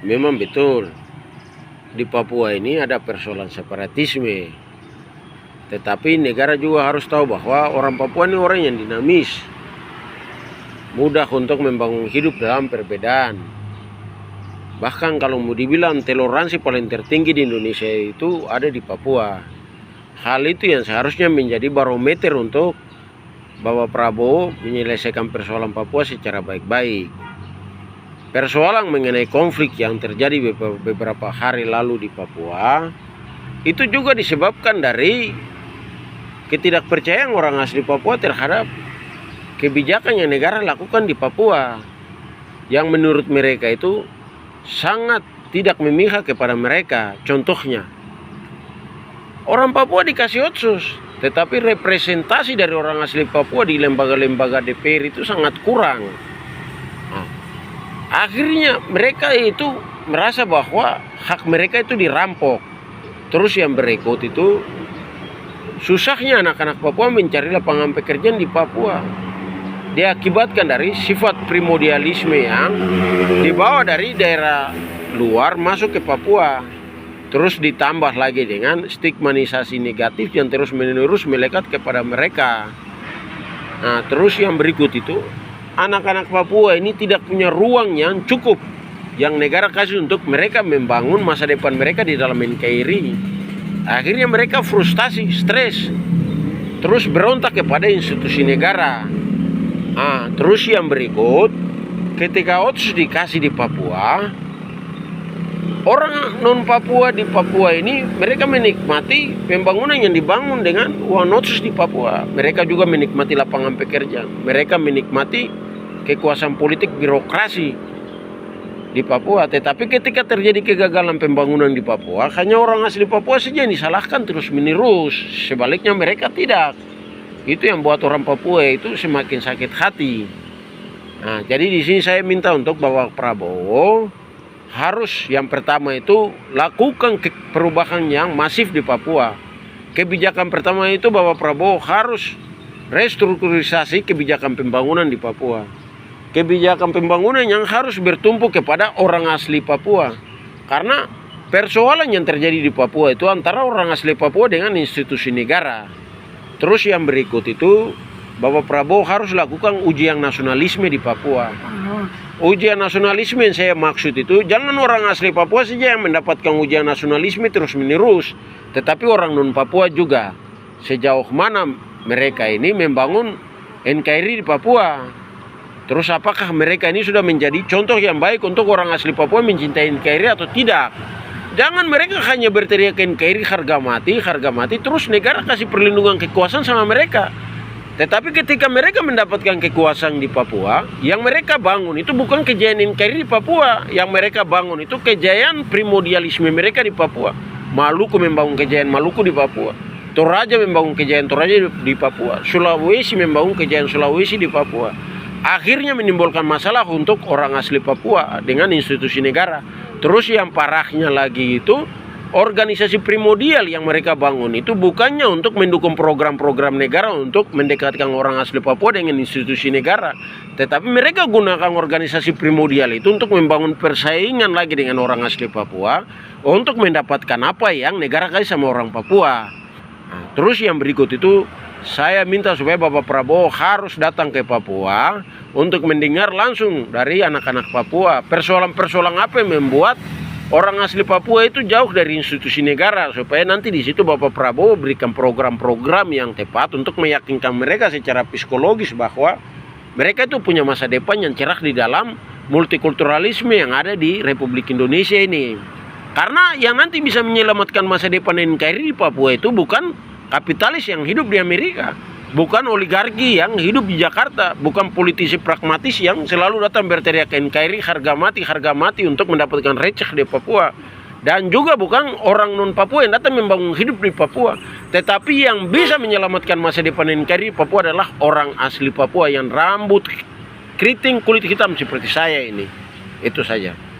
memang betul di Papua ini ada persoalan separatisme. Tetapi negara juga harus tahu bahwa orang Papua ini orang yang dinamis, mudah untuk membangun hidup dalam perbedaan. Bahkan kalau mau dibilang toleransi paling tertinggi di Indonesia itu ada di Papua. Hal itu yang seharusnya menjadi barometer untuk Bapak Prabowo menyelesaikan persoalan Papua secara baik-baik. Persoalan mengenai konflik yang terjadi beberapa hari lalu di Papua itu juga disebabkan dari ketidakpercayaan orang asli Papua terhadap kebijakan yang negara lakukan di Papua, yang menurut mereka itu sangat tidak memihak kepada mereka. Contohnya, orang Papua dikasih otsus, tetapi representasi dari orang asli Papua di lembaga-lembaga DPR itu sangat kurang. Nah, akhirnya mereka itu merasa bahwa hak mereka itu dirampok. Terus yang berikut itu, susahnya anak-anak Papua mencari lapangan pekerjaan di Papua. Diakibatkan dari sifat primordialisme yang dibawa dari daerah luar masuk ke Papua. Terus ditambah lagi dengan stigmatisasi negatif yang terus-menerus melekat kepada mereka. Nah, terus yang berikut itu, anak-anak Papua ini tidak punya ruang yang cukup yang negara kasih untuk mereka membangun masa depan mereka di dalam NKRI. Akhirnya mereka frustasi, stres, terus berontak kepada institusi negara. Terus yang berikut, ketika otsus dikasih di Papua, orang non Papua di Papua ini mereka menikmati pembangunan yang dibangun dengan uang otsus di Papua. Mereka juga menikmati lapangan pekerjaan. Mereka menikmati kekuasaan politik birokrasi di Papua. Tetapi ketika terjadi kegagalan pembangunan di Papua, hanya orang asli Papua saja yang disalahkan terus menerus. Sebaliknya mereka tidak. Itu yang buat orang Papua itu semakin sakit hati. Nah, jadi di sini saya minta untuk Bapak Prabowo harus yang pertama itu lakukan perubahan yang masif di Papua. Kebijakan pertama itu Bapak Prabowo harus restrukturisasi kebijakan pembangunan di Papua. Kebijakan pembangunan yang harus bertumpu kepada orang asli Papua. Karena persoalan yang terjadi di Papua itu antara orang asli Papua dengan institusi negara. Terus yang berikut itu, Bapak Prabowo harus lakukan ujian nasionalisme di Papua. Ujian nasionalisme yang saya maksud itu, jangan orang asli Papua saja yang mendapatkan ujian nasionalisme terus menerus, tetapi orang non Papua juga. Sejauh mana mereka ini membangun NKRI di Papua. Terus apakah mereka ini sudah menjadi contoh yang baik untuk orang asli Papua mencintai NKRI atau tidak? Jangan mereka hanya berteriak NKRI harga mati, terus negara kasih perlindungan kekuasaan sama mereka. Tetapi ketika mereka mendapatkan kekuasaan di Papua, yang mereka bangun itu bukan kejayaan NKRI di Papua. Yang mereka bangun itu kejayaan primordialisme mereka di Papua. Maluku membangun kejayaan Maluku di Papua. Toraja membangun kejayaan Toraja di Papua. Sulawesi membangun kejayaan Sulawesi di Papua. Akhirnya menimbulkan masalah untuk orang asli Papua dengan institusi negara. Terus yang parahnya lagi itu, organisasi primordial yang mereka bangun itu bukannya untuk mendukung program-program negara untuk mendekatkan orang asli Papua dengan institusi negara. Tetapi mereka gunakan organisasi primordial itu untuk membangun persaingan lagi dengan orang asli Papua untuk mendapatkan apa yang negara kasih sama orang Papua. Nah, terus yang berikut itu, saya minta supaya Bapak Prabowo harus datang ke Papua untuk mendengar langsung dari anak-anak Papua persoalan-persoalan apa yang membuat orang asli Papua itu jauh dari institusi negara, supaya nanti di situ Bapak Prabowo berikan program-program yang tepat untuk meyakinkan mereka secara psikologis bahwa mereka itu punya masa depan yang cerah di dalam multikulturalisme yang ada di Republik Indonesia ini. Karena yang nanti bisa menyelamatkan masa depan NKRI di Papua itu bukan kapitalis yang hidup di Amerika, bukan oligarki yang hidup di Jakarta, bukan politisi pragmatis yang selalu datang berteriak NKRI harga mati untuk mendapatkan receh di Papua, dan juga bukan orang non Papua yang datang membangun hidup di Papua. Tetapi yang bisa menyelamatkan masa depan NKRI di Papua adalah orang asli Papua yang rambut keriting kulit hitam seperti saya ini. Itu saja.